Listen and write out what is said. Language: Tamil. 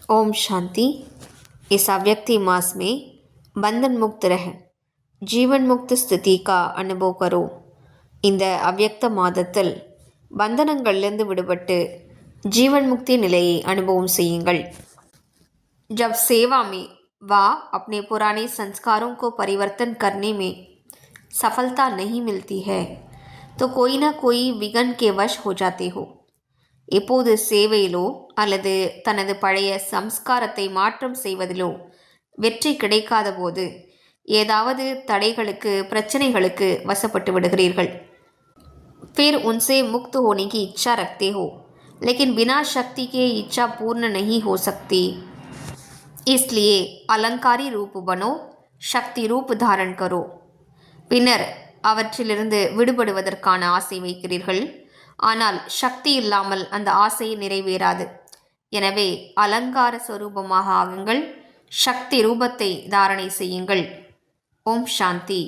ओम शांति। इस अव्यक्ति मास में बंधन मुक्त रह जीवन मुक्त स्थिति का अनुभव करो। இந்த அவ்யக்த மாதத்தில் பந்தனங்களிலிருந்து விடுபட்டு ஜீவன் முக்தி நிலையை அனுபவம் செய்யுங்கள்। जब सेवा में वा अपने पुराने संस्कारों को परिवर्तन करने में सफलता नहीं मिलती है तो कोई ना कोई विघन के वश हो जाते हो। எப்போது சேவையிலோ அல்லது தனது பழைய சம்ஸ்காரத்தை மாற்றம் செய்வதிலோ வெற்றி கிடைக்காத போது ஏதாவது தடைகளுக்கு பிரச்சனைகளுக்கு வசப்பட்டு விடுகிறீர்கள்। फिर उनसे मुक्त होने की इच्छा रखते हो लेकिन बिना शक्ति के इच्छा पूर्ण नहीं हो सकती। इसलिए अलंकारी रूप बनो, शक्ति रूप धारण करो। பின்னர் அவற்றிலிருந்து விடுபடுவதற்கான ஆசை வைக்கிறீர்கள், ஆனால் சக்தி இல்லாமல் அந்த ஆசை நிறைவேறாது। எனவே அலங்கார ஸ்வரூபமாக ஆகுங்கள், சக்தி ரூபத்தை தாரணை செய்யுங்கள்। ஓம் சாந்தி।